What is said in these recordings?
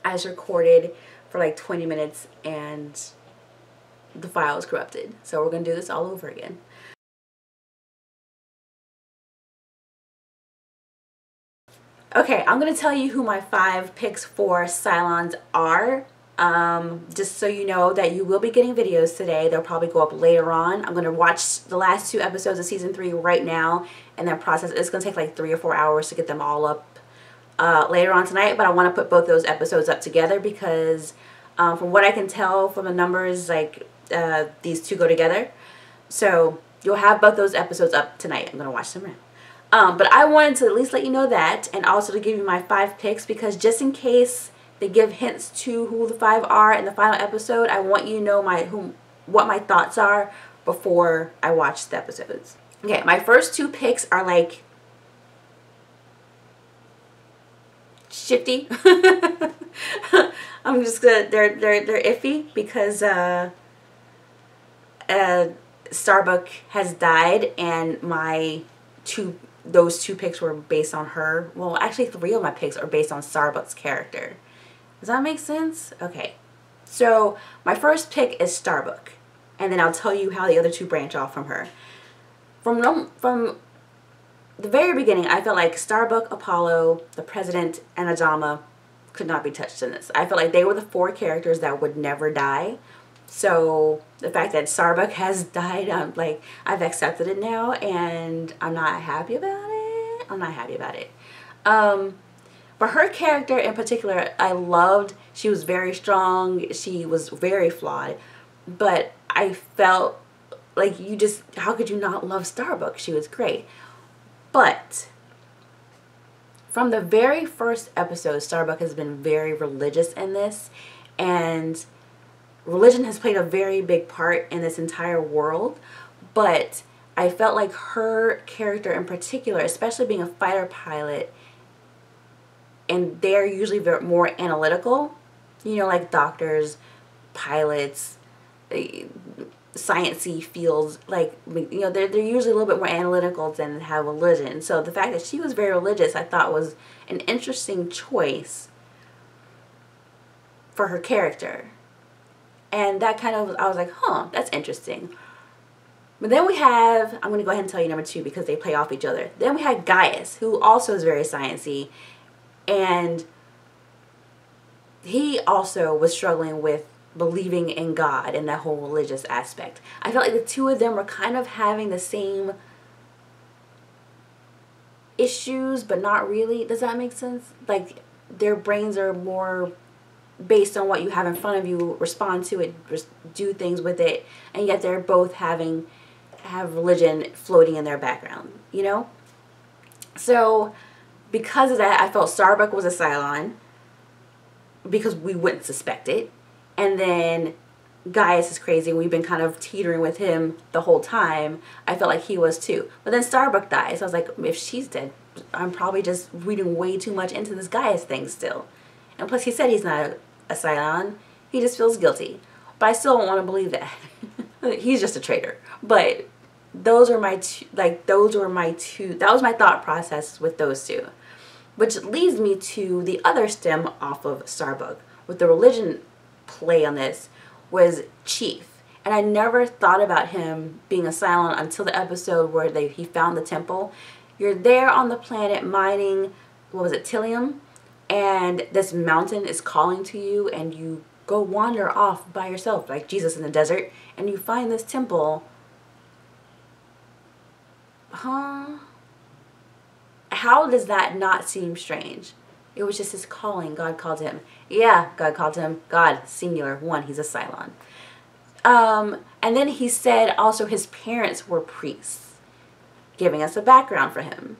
I just recorded for like 20 minutes and the file is corrupted. So we're going to do this all over again. Okay, I'm going to tell you who my 5 picks for Cylons are. Just so you know that you will be getting videos today. They'll probably go up later on. I'm going to watch the last 2 episodes of season 3 right now and then process. It's going to take like 3 or 4 hours to get them all up later on tonight, but I want to put both those episodes up together because from what I can tell from the numbers, like these 2 go together. So you'll have both those episodes up tonight. I'm going to watch them now. But I wanted to at least let you know that, and also to give you my 5 picks, because just in case they give hints to who the 5 are in the final episode, I want you to know what my thoughts are before I watch the episodes. Okay, my first 2 picks are like shifty. I'm just gonna, they're iffy because Starbuck has died, and those 2 picks were based on her. Well, actually 3 of my picks are based on Starbuck's character. Does that make sense? Okay. So my first pick is Starbuck, and then I'll tell you how the other 2 branch off from her. From the very beginning, I felt like Starbuck, Apollo, the President, and Adama could not be touched in this. I felt like they were the 4 characters that would never die. So the fact that Starbuck has died, I've accepted it now, and I'm not happy about it. I'm not happy about it. But her character in particular, I loved. She was very strong. She was very flawed. But I felt like how could you not love Starbuck? She was great. But from the very first episode, Starbuck has been very religious in this. And religion has played a very big part in this entire world. But I felt like her character in particular, especially being a fighter pilot, and they're usually more analytical, you know, like doctors, pilots, sciencey fields, like, you know, they're usually a little bit more analytical than have religion. So the fact that she was very religious, I thought was an interesting choice for her character. And that kind of, I was like, huh, that's interesting. But then we have, I'm going to go ahead and tell you number 2 because they play off each other. Then we had Gaius, who also is very sciencey. And he also was struggling with believing in God and that whole religious aspect. I felt like the 2 of them were kind of having the same issues, but not really. Does that make sense? Like, their brains are more based on what you have in front of you, respond to it, do things with it, and yet they're both have religion floating in their background, you know? So because of that, I felt Starbuck was a Cylon because we wouldn't suspect it. And then Gaius is crazy. We've been kind of teetering with him the whole time. I felt like he was too. But then Starbuck dies. So I was like, if she's dead, I'm probably just reading way too much into this Gaius thing still. And plus he said he's not a Cylon. He just feels guilty. But I still don't want to believe that. He's just a traitor. But those are my two, that was my thought process with those 2. Which leads me to the other stem off of Starbuck. With the religion play on this was Chief. And I never thought about him being a Cylon until the episode where he found the temple. You're there on the planet mining, what was it, Tilium? And this mountain is calling to you, and you go wander off by yourself like Jesus in the desert, and you find this temple. Huh? How does that not seem strange? It was just his calling. God called him. Yeah, God called him. God, singular, 1. He's a Cylon. And then he said also his parents were priests, giving us a background for him.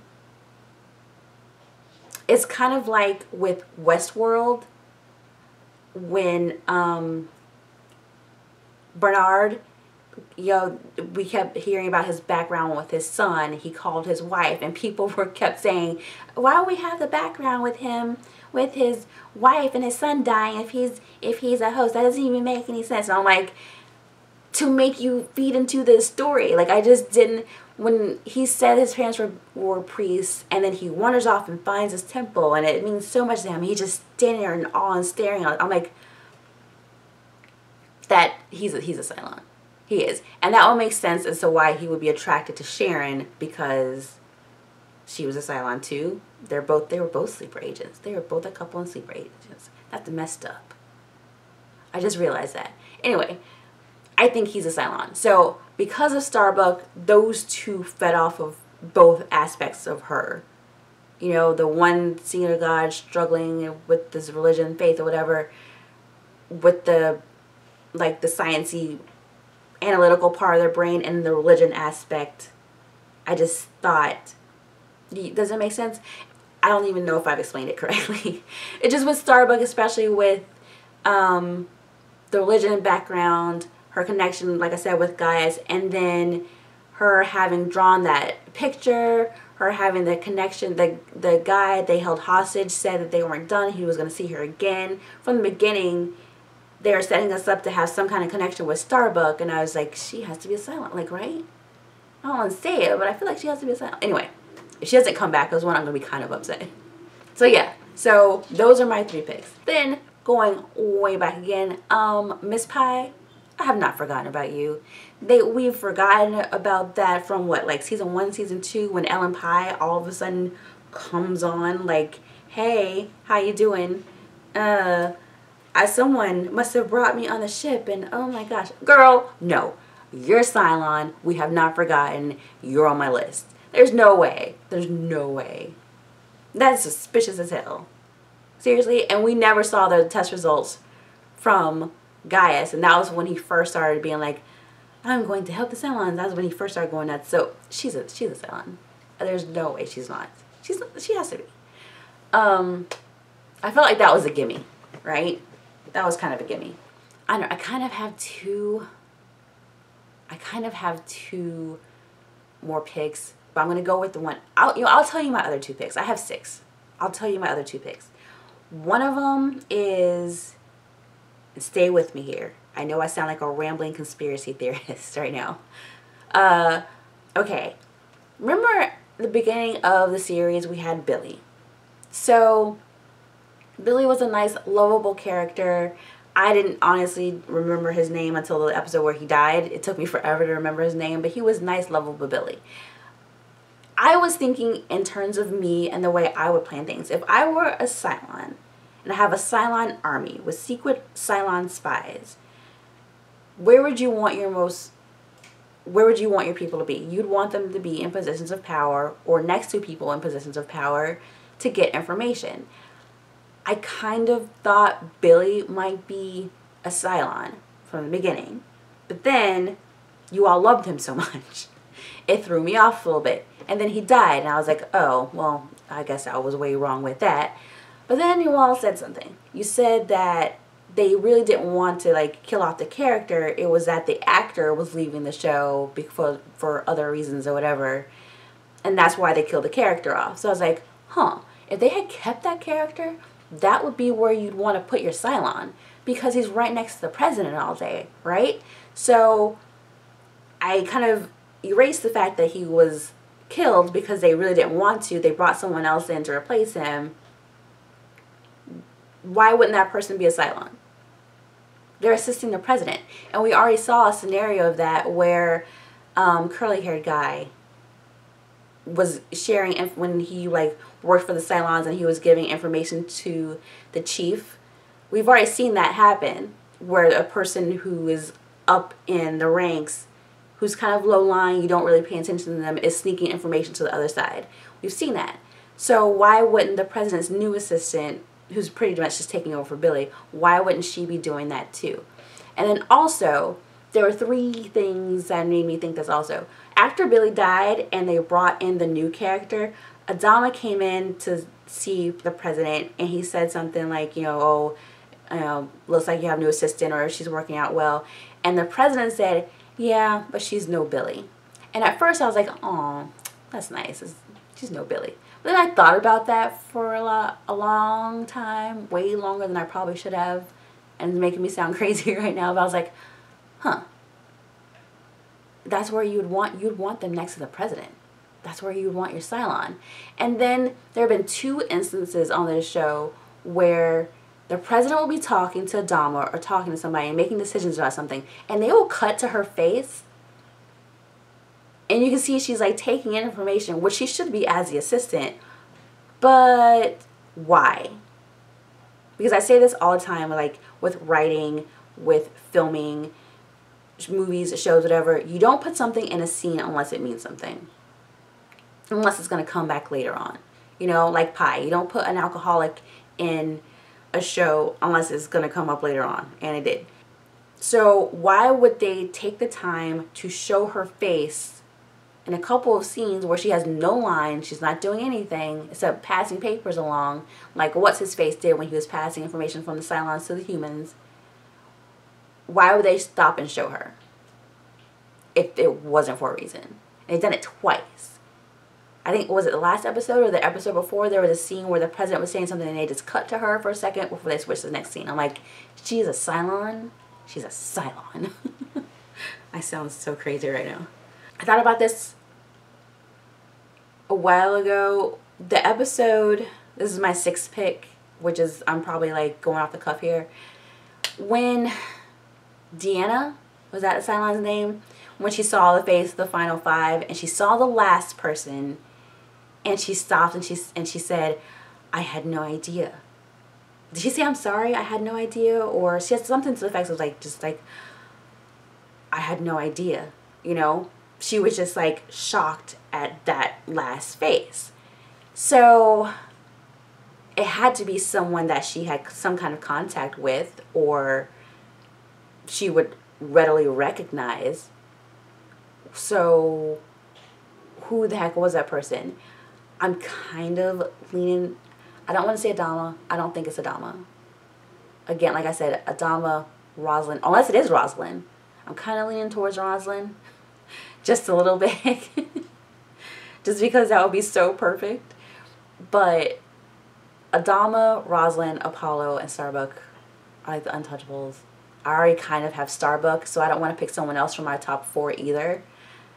It's kind of like with Westworld when Bernard, you know, we kept hearing about his background with his son. He called his wife, and people kept saying, why don't we have the background with him, with his wife and his son dying if he's a host? That doesn't even make any sense. And I'm like, to make you feed into this story. Like, I just didn't, when he said his parents were priests, and then he wanders off and finds his temple, and it means so much to him. He's just standing there in awe and staring at it. I'm like, that he's a Cylon. He is. And that all makes sense as to why he would be attracted to Sharon, because she was a Cylon too. They were both sleeper agents. They were both a couple and sleeper agents. That's messed up. I just realized that. Anyway, I think he's a Cylon. So because of Starbuck, those two fed off of both aspects of her. You know, the one seeing a god struggling with this religion, faith, or whatever, with the, like, the sciencey, analytical part of their brain, and the religion aspect. I just thought, does it make sense? I don't even know if I've explained it correctly. It just with Starbuck, especially with the religion background, her connection, like I said, with Gaius, and then her having drawn that picture, her having the connection, the guy they held hostage said that they weren't done, he was going to see her again. From the beginning, they were setting us up to have some kind of connection with Starbuck, and I was like, she has to be a Cylon, like, right? I don't want to say it, but I feel like she has to be a Cylon. Anyway, if she doesn't come back, that's when I'm going to be kind of upset. So yeah, so those are my 3 picks. Then, going way back again, Miss Pie, I have not forgotten about you. We've forgotten about that from what, like season 1, season 2, when Ellen Pie all of a sudden comes on like, hey, how you doing? Someone must have brought me on the ship, and oh my gosh. Girl, no. You're Cylon. We have not forgotten. You're on my list. There's no way. There's no way. That's suspicious as hell. Seriously? And we never saw the test results from Gaius, and that was when he first started being like, I'm going to help the Cylons. That was when he first started going nuts. So she's a Cylon. There's no way she's not. She has to be. I felt like that was a gimme, right? That was kind of a gimme. I don't know. I kind of have two more picks, but I'm gonna go with the one. I'll tell you my other 2 picks. I have 6. I'll tell you my other 2 picks. One of them is, stay with me here. I know I sound like a rambling conspiracy theorist right now. Okay. Remember the beginning of the series, we had Billy. So Billy was a nice, lovable character. I didn't honestly remember his name until the episode where he died. It took me forever to remember his name, but he was nice, lovable Billy. I was thinking in terms of me and the way I would plan things. If I were a Cylon, and I have a Cylon army with secret Cylon spies, where would you want your people to be? You'd want them to be in positions of power or next to people in positions of power to get information. I kind of thought Billy might be a Cylon from the beginning, but then you all loved him so much. It threw me off a little bit. And then he died, and I was like, oh, well, I guess I was way wrong with that. But then you all said something. You said that they really didn't want to, like, kill off the character. It was that the actor was leaving the show for other reasons or whatever. And that's why they killed the character off. So I was like, huh, if they had kept that character, that would be where you'd want to put your Cylon, because he's right next to the president all day, right? So I kind of erased the fact that he was killed because they really didn't want to. They brought someone else in to replace him. Why wouldn't that person be a Cylon? They're assisting the president. And we already saw a scenario of that where curly-haired guy was sharing when he like worked for the Cylons and he was giving information to the chief. We've already seen that happen, where a person who is up in the ranks, who's kind of low lying, you don't really pay attention to them, is sneaking information to the other side. We've seen that. So why wouldn't the president's new assistant, who's pretty much just taking over for Billy, why wouldn't she be doing that too? And then also, there were 3 things that made me think this also. After Billy died and they brought in the new character, Adama came in to see the president, and he said something like, looks like you have a new assistant, or she's working out well. And the president said, yeah, but she's no Billy. And at first I was like, oh, that's nice. She's no Billy. But then I thought about that for a long time, way longer than I probably should have. And it's making me sound crazy right now. But I was like, huh. that's where you'd want them next to the president. That's where you want your Cylon. And then there have been 2 instances on this show where the president will be talking to Adama or talking to somebody and making decisions about something, and they will cut to her face, and you can see she's like taking in information, which she should be as the assistant. But why? Because I say this all the time, like with writing, with filming, movies, shows, whatever. You don't put something in a scene unless it means something. Unless it's going to come back later on. You know, like Pi. You don't put an alcoholic in a show unless it's going to come up later on. And it did. So why would they take the time to show her face in a couple of scenes where she has no line, she's not doing anything except passing papers along, like what's his face did when he was passing information from the Cylons to the humans? Why would they stop and show her if it wasn't for a reason? And they've done it twice. I think, was it the last episode or the episode before, there was a scene where the president was saying something and they just cut to her for a second before they switched to the next scene. I'm like, she's a Cylon? She's a Cylon. I sound so crazy right now. I thought about this a while ago. The episode, this is my 6th pick, which is, I'm probably like going off the cuff here. When Deanna, was that the Cylon's name? When she saw the face of the final 5 and she saw the last person and she stopped and she said, I had no idea. Did she say, I'm sorry, I had no idea? Or she had something to the effect of like, just like, I had no idea, you know? She was just like shocked at that last face. So it had to be someone that she had some kind of contact with or she would readily recognize. So who the heck was that person? I'm kind of leaning, I don't want to say Adama. I don't think it's Adama. Again, like I said, Adama, Rosalind, unless it is Rosalind. I'm kind of leaning towards Rosalind. Just a little bit. Just because that would be so perfect. But Adama, Rosalind, Apollo, and Starbuck are like the untouchables. I already kind of have Starbuck, so I don't want to pick someone else from my top 4 either.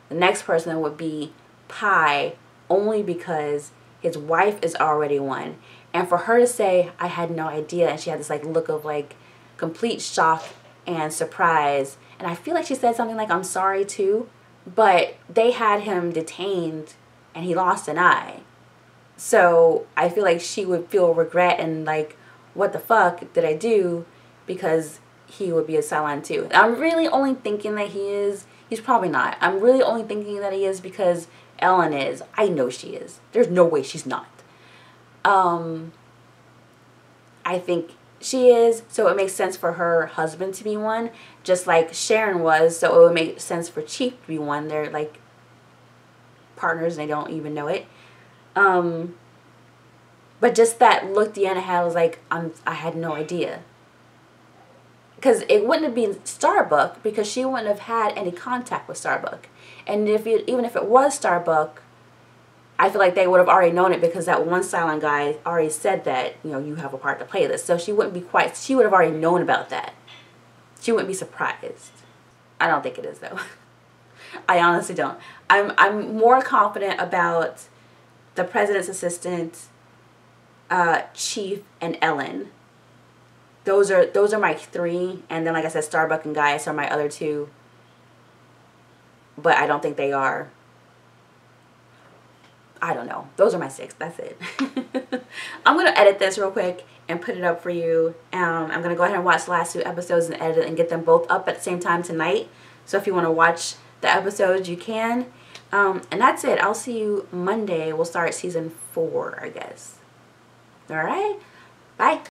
The next person would be Pi, only because his wife is already one. And for her to say, I had no idea, and she had this like look of like complete shock and surprise. And I feel like she said something like, I'm sorry too. But they had him detained and he lost an eye. So I feel like she would feel regret and like, what the fuck did I do? Because he would be a Cylon too. I'm really only thinking that he is. He's probably not. I'm really only thinking that he is because Ellen is. I know she is. There's no way she's not. I think she is, so it makes sense for her husband to be one, just like Sharon was, so it would make sense for Chief to be one. They're like partners and they don't even know it. But just that look Deanna had was like, I had no idea. Because it wouldn't have been Starbuck because she wouldn't have had any contact with Starbuck. And even if it was Starbuck, I feel like they would have already known it because that one Cylon guy already said that, you know, you have a part to play this. So she wouldn't be she would have already known about that. She wouldn't be surprised. I don't think it is though. I honestly don't. I'm more confident about the president's assistant, Chief, and Ellen. Those are my 3, and then like I said, Starbuck and Gaius are my other 2. But I don't think they are. I don't know. Those are my 6. That's it. I'm going to edit this real quick and put it up for you. I'm going to go ahead and watch the last 2 episodes and edit it and get them both up at the same time tonight. So if you want to watch the episodes, you can. And that's it. I'll see you Monday. We'll start season 4, I guess. All right. Bye.